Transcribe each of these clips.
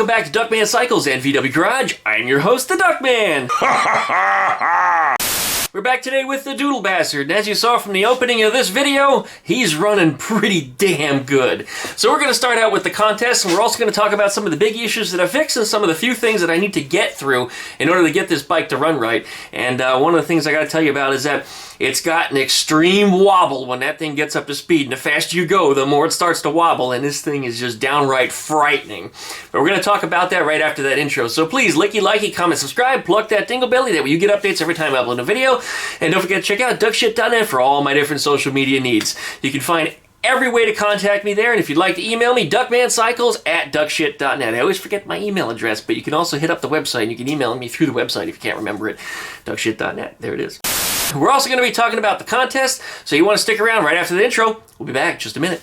welcome back to DuckmanCycles and VW Garage. I'm your host, the Duckman. We're back today with the DoodleBastard, and as you saw from the opening of this video, he's running pretty damn good. So we're going to start out with the contest, and we're also going to talk about some of the big issues that I fixed and some of the few things that I need to get through in order to get this bike to run right. And one of the things I got to tell you about is that it's got an extreme wobble when that thing gets up to speed, and the faster you go, the more it starts to wobble, and this thing is just downright frightening. But we're going to talk about that right after that intro. So please, likey, comment, subscribe, plug that dingle belly, that way you get updates every time I upload a video. And don't forget to check out duckshit.net for all my different social media needs. You can find every way to contact me there, and if you'd like to email me, DuckmanCycles@duckshit.net. I always forget my email address, but you can also hit up the website, and you can email me through the website if you can't remember it. Duckshit.net. There it is. We're also going to be talking about the contest, so you want to stick around right after the intro. We'll be back in just a minute.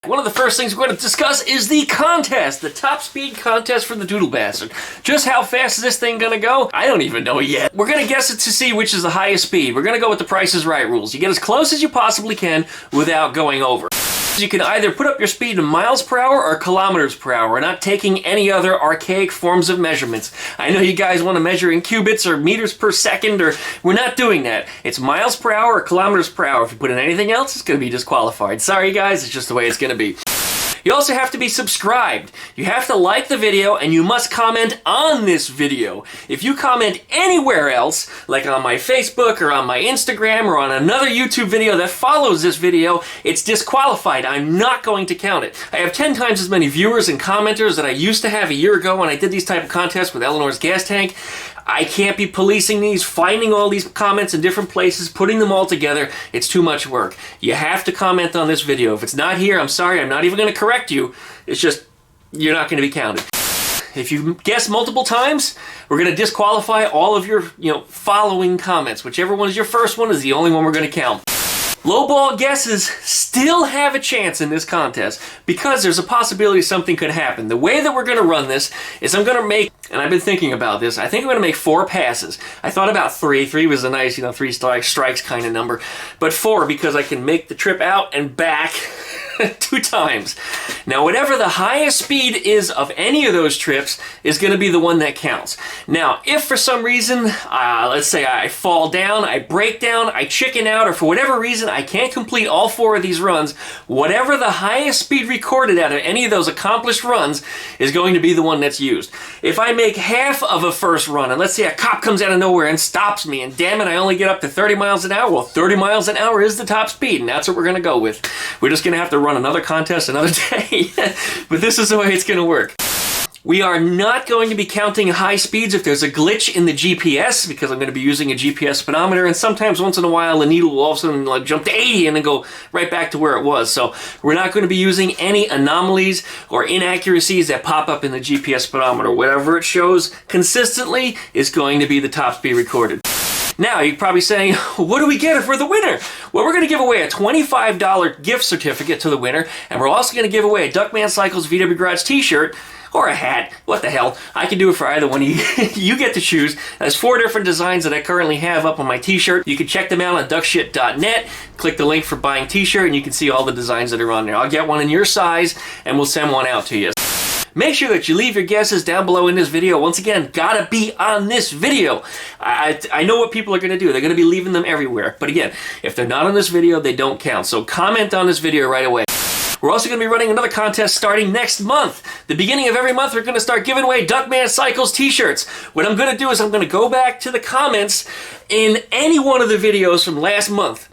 One of the first things we're going to discuss is the contest, the top speed contest for the DoodleBastard. Just how fast is this thing going to go? I don't even know yet. We're going to guess it to see which is the highest speed. We're going to go with the Price is Right rules. You get as close as you possibly can without going over. You can either put up your speed in miles per hour or kilometers per hour. We're not taking any other archaic forms of measurements. I know you guys want to measure in cubits or meters per second, or we're not doing that. It's miles per hour or kilometers per hour. If you put in anything else, it's going to be disqualified. Sorry guys, it's just the way it's going to be. You also have to be subscribed. You have to like the video, and you must comment on this video. If you comment anywhere else, like on my Facebook or on my Instagram or on another YouTube video that follows this video, it's disqualified. I'm not going to count it. I have 10 times as many viewers and commenters that I used to have a year ago when I did these type of contests with Eleanor's gas tank. I can't be policing these, finding all these comments in different places, putting them all together. It's too much work. You have to comment on this video. If it's not here, I'm sorry, I'm not even going to correct you. It's just, you're not going to be counted. If you guess multiple times, we're going to disqualify all of your, following comments. Whichever one is your first one is the only one we're going to count. Lowball guesses still have a chance in this contest because there's a possibility something could happen. The way that we're going to run this is I'm going to make, and I've been thinking about this, I think I'm going to make 4 passes. I thought about 3. 3 was a nice, 3 strikes kind of number. But 4 because I can make the trip out and back 2 times. Now, whatever the highest speed is of any of those trips is going to be the one that counts. Now, if for some reason, let's say I fall down, I break down, I chicken out, or for whatever reason I can't complete all 4 of these runs, whatever the highest speed recorded out of any of those accomplished runs is going to be the one that's used. If I make half of a first run, and let's say a cop comes out of nowhere and stops me, and damn it, I only get up to 30 miles an hour, well, 30 miles an hour is the top speed, and that's what we're going to go with. We're just going to have to run another contest another day, but this is the way it's going to work. We are not going to be counting high speeds if there's a glitch in the GPS, because I'm going to be using a GPS speedometer, and sometimes once in a while the needle will all of a sudden jump to 80 and then go right back to where it was. So we're not going to be using any anomalies or inaccuracies that pop up in the GPS speedometer. Whatever it shows consistently is going to be the top speed recorded. Now, you're probably saying, what do we get if we're the winner? Well, we're going to give away a $25 gift certificate to the winner, and we're also going to give away a DuckmanCycles VW Garage t-shirt, or a hat. What the hell? I can do it for either one. You get to choose. There's 4 different designs that I currently have up on my t-shirt. You can check them out on duckshit.net. Click the link for buying t-shirt, and you can see all the designs that are on there. I'll get one in your size, and we'll send one out to you. Make sure that you leave your guesses down below in this video. Once again, gotta be on this video. I know what people are gonna do. They're gonna be leaving them everywhere. But again, if they're not on this video, they don't count. So comment on this video right away. We're also going to be running another contest starting next month. The beginning of every month, we're going to start giving away DuckmanCycles t-shirts. What I'm going to do is I'm going to go back to the comments in any one of the videos from last month,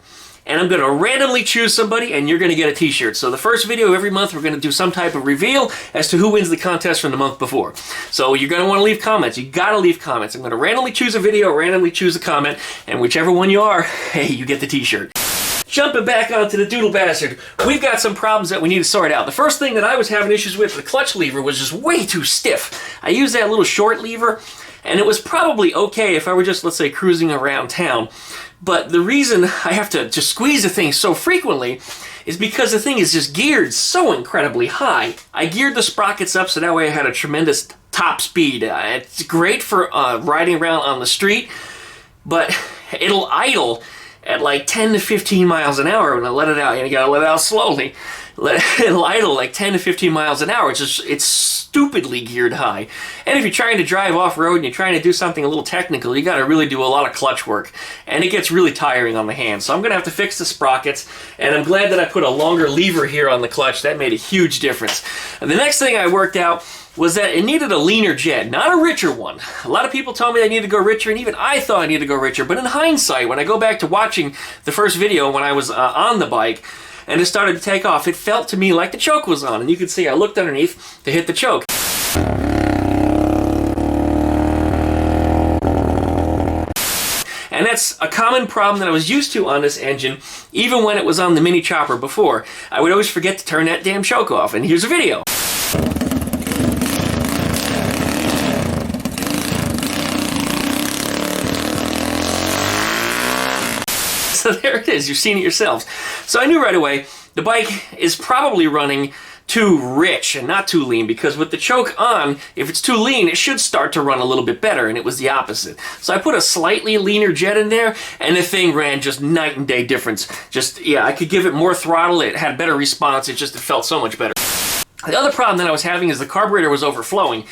and I'm going to randomly choose somebody, and you're going to get a t-shirt. So the first video every month, we're going to do some type of reveal as to who wins the contest from the month before. So you're going to want to leave comments. You got to leave comments. I'm going to randomly choose a video, randomly choose a comment, and whichever one you are, hey, you get the t-shirt. Jumping back onto the DoodleBastard, we've got some problems that we need to sort out. The first thing that I was having issues with, the clutch lever was just way too stiff. I used that little short lever, and it was probably okay if I were just, let's say, cruising around town. But the reason I have to just squeeze the thing so frequently is because the thing is just geared so incredibly high. I geared the sprockets up so that way I had a tremendous top speed. It's great for riding around on the street, but it'll idle at like 10 to 15 miles an hour when I let it out. You gotta let it out slowly. It'll idle like 10 to 15 miles an hour. It's stupidly geared high. And if you're trying to drive off-road and you're trying to do something a little technical, you gotta really do a lot of clutch work. And it gets really tiring on the hands. So I'm gonna have to fix the sprockets, and I'm glad that I put a longer lever here on the clutch. That made a huge difference. And the next thing I worked out was that it needed a leaner jet, not a richer one. A lot of people told me I needed to go richer, and even I thought I needed to go richer. But in hindsight, when I go back to watching the first video when I was on the bike, and it started to take off, it felt to me like the choke was on. And you can see I looked underneath to hit the choke. And that's a common problem that I was used to on this engine, even when it was on the mini chopper before. I would always forget to turn that damn choke off, and here's a video. So there it is, you've seen it yourselves. So I knew right away the bike is probably running too rich and not too lean, because with the choke on, if it's too lean, it should start to run a little bit better, and it was the opposite. So I put a slightly leaner jet in there, and the thing ran just night and day difference. Just, yeah, I could give it more throttle, it had better response, it felt so much better. The other problem that I was having is the carburetor was overflowing.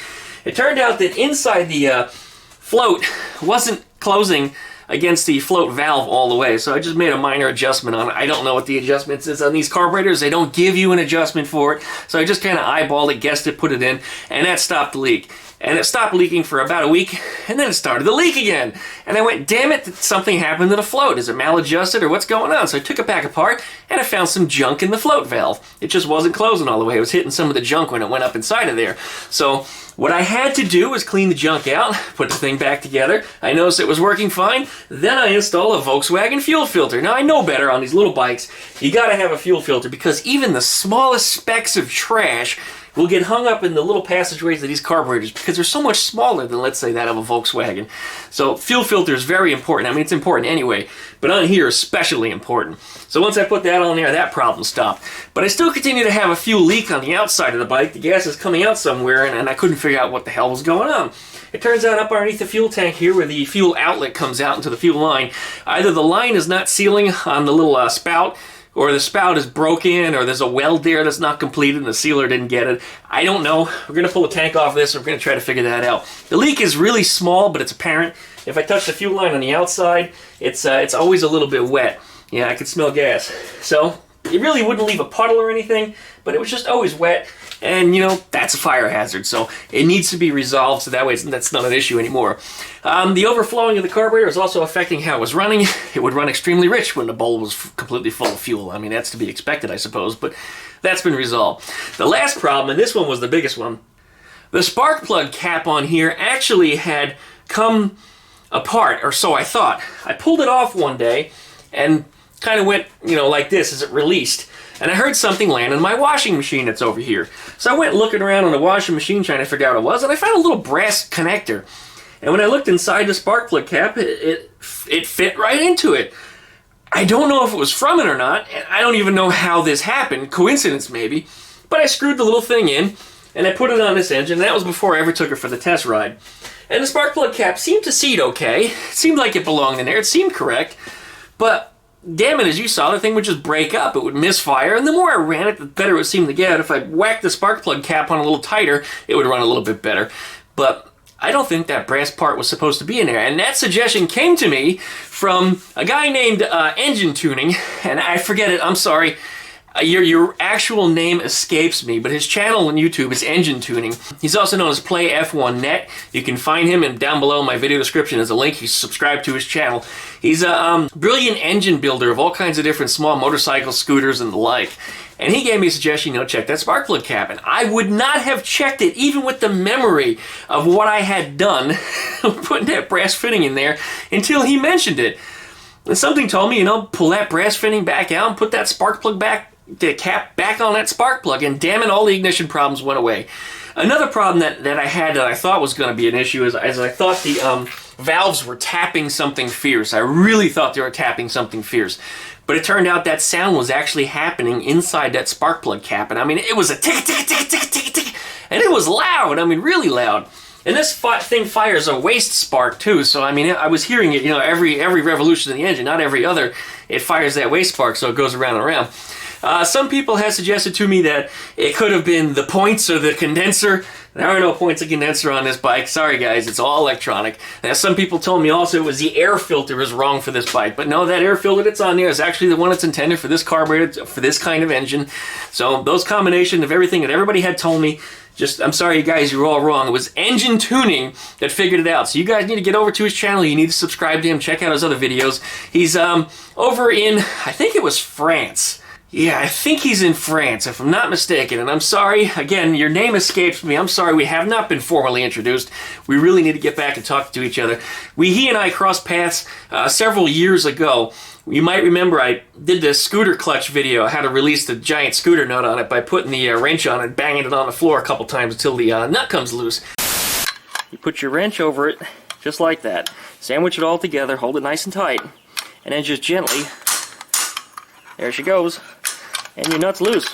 It turned out that inside the float wasn't closing against the float valve all the way, so I just made a minor adjustment on it. I don't know what the adjustment is on these carburetors. They don't give you an adjustment for it, so I just kind of eyeballed it, guessed it, put it in, and that stopped the leak. And it stopped leaking for about a week, and then it started to leak again. And I went, damn it, something happened to the float. Is it maladjusted or what's going on? So I took it back apart, and I found some junk in the float valve. It just wasn't closing all the way. It was hitting some of the junk when it went up inside of there. So what I had to do was clean the junk out, put the thing back together. I noticed it was working fine. Then I installed a Volkswagen fuel filter. Now I know better on these little bikes. You gotta have a fuel filter, because even the smallest specks of trash will get hung up in the little passageways of these carburetors, because they're so much smaller than, let's say, that of a Volkswagen. So fuel filter is very important. I mean, it's important anyway, but on here especially important. So once I put that on there, that problem stopped. But I still continue to have a fuel leak on the outside of the bike. The gas is coming out somewhere, and I couldn't figure out what the hell was going on. It turns out up underneath the fuel tank here, where the fuel outlet comes out into the fuel line, either the line is not sealing on the little spout, or the spout is broken, or there's a weld there that's not completed and the sealer didn't get it. I don't know. We're going to pull the tank off this, and we're going to try to figure that out. The leak is really small, but it's apparent. If I touch the fuel line on the outside, it's always a little bit wet. Yeah, I could smell gas. So it really wouldn't leave a puddle or anything, but it was just always wet. And, you know, that's a fire hazard, so it needs to be resolved, so that way that's not an issue anymore. The overflowing of the carburetor is also affecting how it was running. It would run extremely rich when the bowl was completely full of fuel. I mean, that's to be expected, I suppose, but that's been resolved. The last problem, and this one was the biggest one, the spark plug cap on here actually had come apart, or so I thought. I pulled it off one day and kind of went, you know, like this as it released. And I heard something land in my washing machine that's over here. So I went looking around on the washing machine trying to figure out what it was, and I found a little brass connector. And when I looked inside the spark plug cap, it fit right into it. I don't know if it was from it or not, and I don't even know how this happened, coincidence maybe, but I screwed the little thing in, and I put it on this engine, and that was before I ever took it for the test ride. And the spark plug cap seemed to seat okay. It seemed like it belonged in there, it seemed correct, but damn it, as you saw, the thing would just break up. It would misfire, and the more I ran it, the better it would seem to get. If I whacked the spark plug cap on a little tighter, it would run a little bit better. But I don't think that brass part was supposed to be in there. And that suggestion came to me from a guy named Engine Tuning, and I forget it, I'm sorry. Your actual name escapes me, but his channel on YouTube is Engine Tuning. He's also known as Play F1Net. You can find him, and down below in my video description is a link. You subscribe to his channel. He's a brilliant engine builder of all kinds of different small motorcycles, scooters, and the like. And he gave me a suggestion, you know, check that spark plug cap. And I would not have checked it, even with the memory of what I had done, putting that brass fitting in there, until he mentioned it. And something told me, you know, pull that brass fitting back out and put that spark plug back, the cap back on that spark plug, and damn it, all the ignition problems went away. Another problem that I had that I thought was going to be an issue is I thought valves were tapping something fierce. I really thought they were tapping something fierce. But it turned out that sound was actually happening inside that spark plug cap. And I mean, it was a tick, tick, tick, tick, tick, tick. And it was loud. I mean, really loud. And this thing fires a waste spark too. So I mean, I was hearing it, you know, every revolution of the engine, not every other. It fires that waste spark, so it goes around and around. Some people have suggested to me that it could have been the points or the condenser. There are no points of condenser on this bike. Sorry guys, it's all electronic. Now some people told me also it was the air filter is wrong for this bike. But no, that air filter that's on there is actually the one that's intended for this carburetor, for this kind of engine. So those combination of everything that everybody had told me, I'm sorry you guys, you're all wrong. It was engine tuning that figured it out. So you guys need to get over to his channel. You need to subscribe to him. Check out his other videos. He's over in, I think it was France. Yeah, I think he's in France, if I'm not mistaken. And I'm sorry, again, your name escapes me. I'm sorry, we have not been formally introduced. We really need to get back and talk to each other. He and I crossed paths several years ago. You might remember I did this scooter clutch video, how to release the giant scooter nut on it by putting the wrench on it and banging it on the floor a couple times until the nut comes loose. You put your wrench over it, just like that. Sandwich it all together, hold it nice and tight, and then just gently, there she goes, and your nut's loose.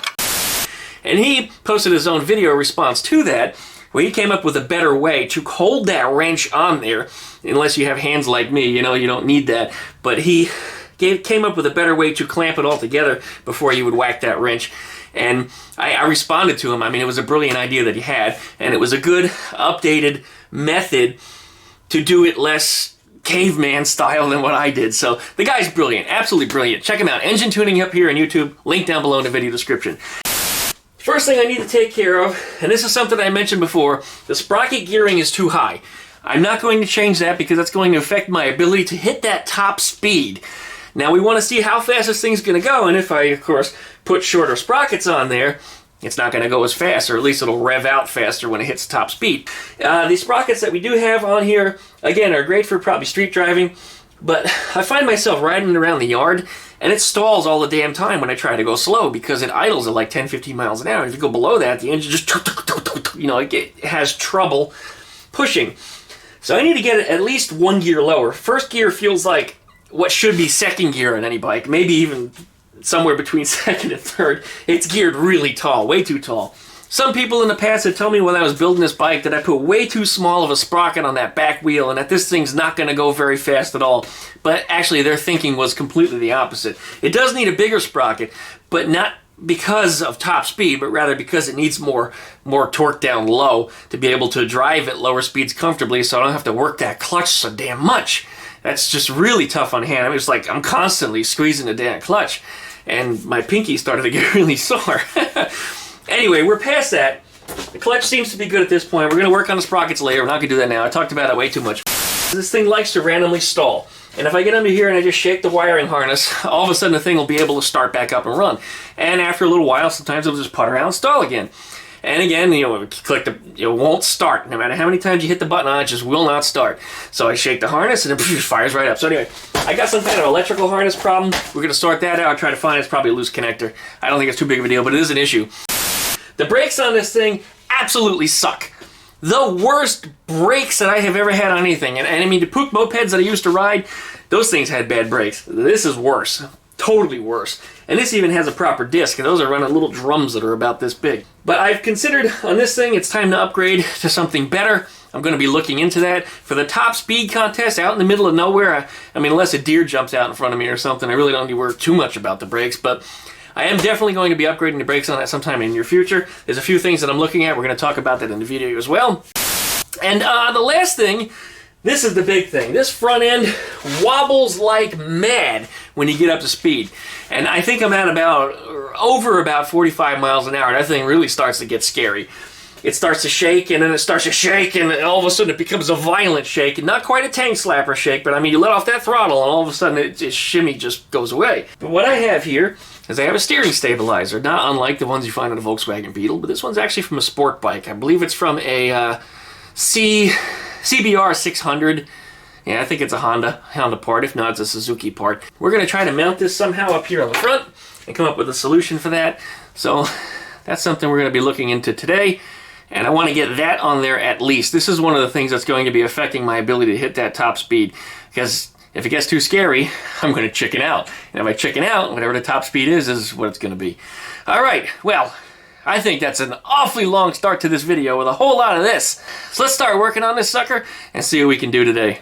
And he posted his own video response to that, where he came up with a better way to hold that wrench on there, unless you have hands like me, you know, you don't need that. But he came up with a better way to clamp it all together before you would whack that wrench. And I responded to him. I mean, it was a brilliant idea that he had, and it was a good, updated method to do it less caveman style than what I did. So the guy's brilliant, absolutely brilliant. Check him out. Engine Tuning up here on YouTube. Link down below in the video description. First thing I need to take care of, and this is something I mentioned before, the sprocket gearing is too high. I'm not going to change that because that's going to affect my ability to hit that top speed. Now we want to see how fast this thing's going to go, and if I, of course, put shorter sprockets on there, it's not going to go as fast, or at least it'll rev out faster when it hits top speed. These sprockets that we do have on here, again, are great for probably street driving, but I find myself riding around the yard, and it stalls all the damn time when I try to go slow because it idles at like 10-15 miles an hour. And if you go below that, the engine just, you know, it has trouble pushing. So I need to get it at least one gear lower. First gear feels like what should be second gear on any bike, maybe even somewhere between second and third. It's geared really tall, way too tall. Some people in the past had told me when I was building this bike that I put way too small of a sprocket on that back wheel and that this thing's not going to go very fast at all. But actually their thinking was completely the opposite. It does need a bigger sprocket, but not because of top speed, but rather because it needs more torque down low to be able to drive at lower speeds comfortably, so I don't have to work that clutch so damn much. That's just really tough on hand. I mean, it's like I'm constantly squeezing the damn clutch, and my pinky started to get really sore. Anyway, we're past that. The clutch seems to be good at this point. We're going to work on the sprockets later. We're not going to do that now. I talked about it way too much. This thing likes to randomly stall. And if I get under here and I just shake the wiring harness, all of a sudden the thing will be able to start back up and run. And after a little while, sometimes it'll just putter out and stall again. And again, you know, click it won't start. No matter how many times you hit the button on it, just will not start. So I shake the harness and it fires right up. So anyway, I got some kind of electrical harness problem. We're going to sort that out. Try to find it's probably a loose connector. I don't think it's too big of a deal, but it is an issue. The brakes on this thing absolutely suck. The worst brakes that I have ever had on anything. And I mean, the Pook mopeds that I used to ride, those things had bad brakes. This is worse. Totally worse. And this even has a proper disc, and those are running little drums that are about this big. But I've considered on this thing, it's time to upgrade to something better. I'm going to be looking into that. For the top speed contest out in the middle of nowhere, I mean, unless a deer jumps out in front of me or something, I really don't need to worry too much about the brakes. But I am definitely going to be upgrading the brakes on that sometime in the near future. There's a few things that I'm looking at. We're going to talk about that in the video as well. And the last thing, this is the big thing. This front end wobbles like mad when you get up to speed. And I think I'm at over about 45 miles an hour. That thing really starts to get scary. It starts to shake, and then it starts to shake, and all of a sudden it becomes a violent shake. And not quite a tank slapper shake, but I mean, you let off that throttle, and all of a sudden shimmy just goes away. But what I have here is I have a steering stabilizer, not unlike the ones you find on a Volkswagen Beetle, but this one's actually from a sport bike. I believe it's from a CBR 600. Yeah, I think it's a Honda part. If not, it's a Suzuki part. We're going to try to mount this somehow up here on the front and come up with a solution for that. So that's something we're going to be looking into today. And I want to get that on there at least. This is one of the things that's going to be affecting my ability to hit that top speed, because if it gets too scary, I'm going to chicken out. And if I chicken out, whatever the top speed is what it's going to be. All right, well, I think that's an awfully long start to this video with a whole lot of this. So let's start working on this sucker and see what we can do today.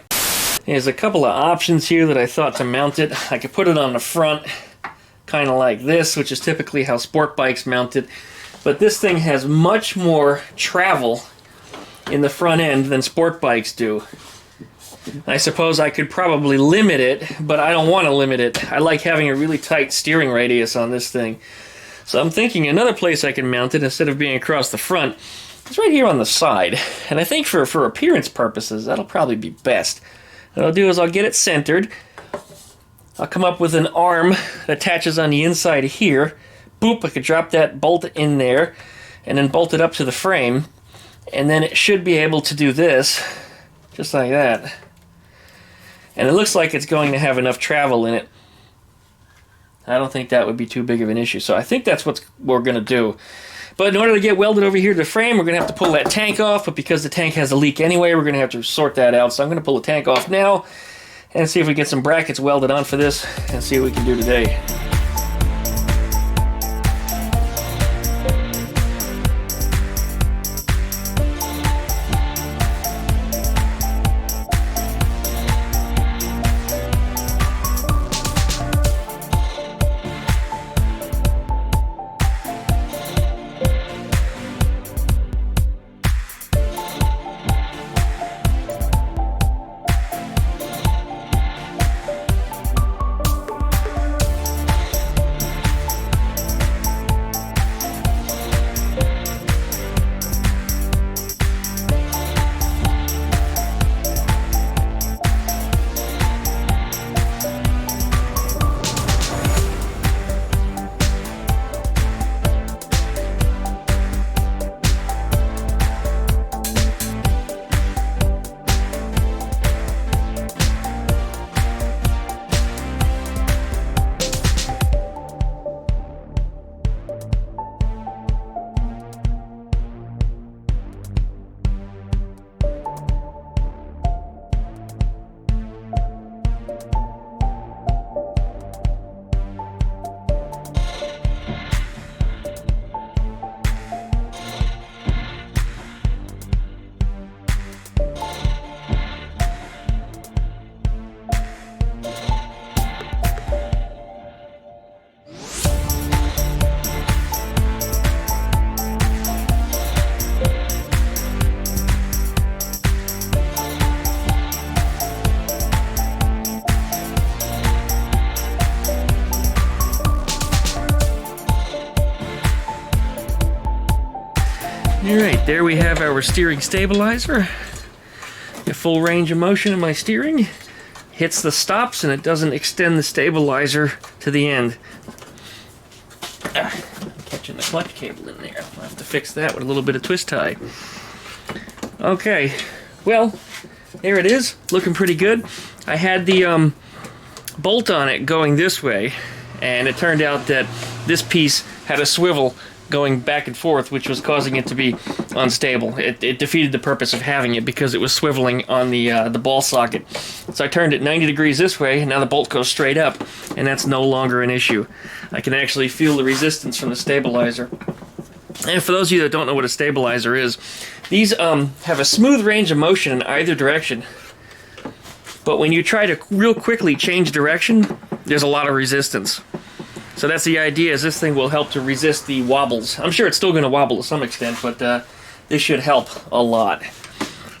There's a couple of options here that I thought to mount it. I could put it on the front, kind of like this, which is typically how sport bikes mount it. But this thing has much more travel in the front end than sport bikes do. I suppose I could probably limit it, but I don't want to limit it. I like having a really tight steering radius on this thing. So I'm thinking another place I can mount it instead of being across the front is right here on the side. And I think for appearance purposes, that'll probably be best. What I'll do is I'll get it centered. I'll come up with an arm that attaches on the inside of here. Boop, I could drop that bolt in there and then bolt it up to the frame. And then it should be able to do this, just like that. And it looks like it's going to have enough travel in it. I don't think that would be too big of an issue. So I think that's what we're going to do. But in order to get welded over here to the frame, we're going to have to pull that tank off. But because the tank has a leak anyway, we're going to have to sort that out. So I'm going to pull the tank off now and see if we get some brackets welded on for this and see what we can do today. Alright, there we have our steering stabilizer. A full range of motion in my steering. Hits the stops and it doesn't extend the stabilizer to the end. I'm catching the clutch cable in there. I'll have to fix that with a little bit of twist tie. Okay, well, there it is. Looking pretty good. I had the bolt on it going this way, and it turned out that this piece had a swivel going back and forth, which was causing it to be unstable. It defeated the purpose of having it because it was swiveling on the ball socket. So I turned it 90 degrees this way, and now the bolt goes straight up, and that's no longer an issue. I can actually feel the resistance from the stabilizer. And for those of you that don't know what a stabilizer is, these have a smooth range of motion in either direction. But when you try to real quickly change direction, there's a lot of resistance. So that's the idea, is this thing will help to resist the wobbles. I'm sure it's still going to wobble to some extent, but this should help a lot.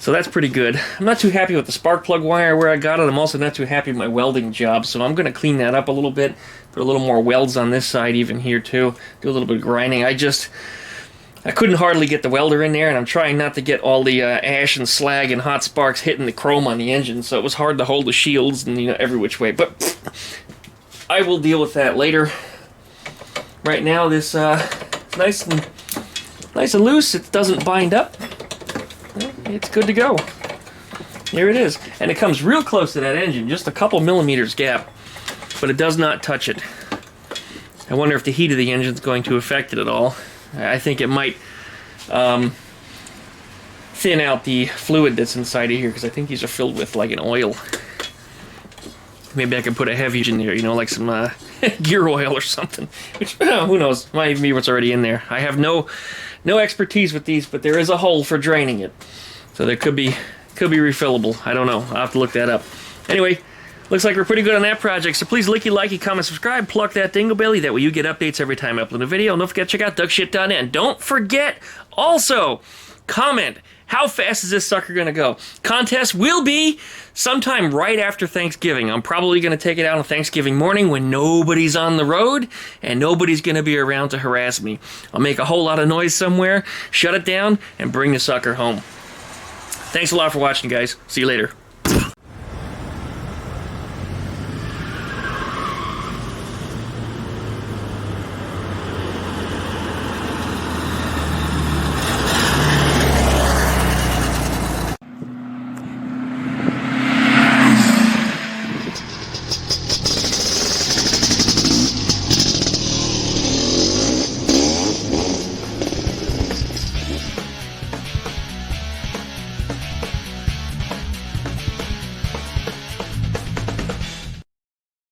So that's pretty good. I'm not too happy with the spark plug wire where I got it. I'm also not too happy with my welding job, so I'm going to clean that up a little bit. Put a little more welds on this side even here too. Do a little bit of grinding. I couldn't hardly get the welder in there, and I'm trying not to get all the ash and slag and hot sparks hitting the chrome on the engine, so it was hard to hold the shields and every which way. But I will deal with that later. Right now, this nice and loose. It doesn't bind up. It's good to go. Here it is, and it comes real close to that engine, just a couple millimeters gap, but it does not touch it. I wonder if the heat of the engine is going to affect it at all. I think it might. thin out the fluid that's inside of here, because I think these are filled with like an oil. Maybe I could put a heavy in there, you know, like some gear oil or something. Which, who knows? Might even be what's already in there. I have no expertise with these, but there is a hole for draining it. So there could be refillable. I don't know. I'll have to look that up. Anyway, looks like we're pretty good on that project. So please licky, likey, comment, subscribe, pluck that dingle belly. That way you get updates every time I upload a video. And don't forget to check out duckshit.net. And don't forget also, comment. How fast is this sucker going to go? Contest will be sometime right after Thanksgiving. I'm probably going to take it out on Thanksgiving morning when nobody's on the road and nobody's going to be around to harass me. I'll make a whole lot of noise somewhere, shut it down, and bring the sucker home. Thanks a lot for watching, guys. See you later.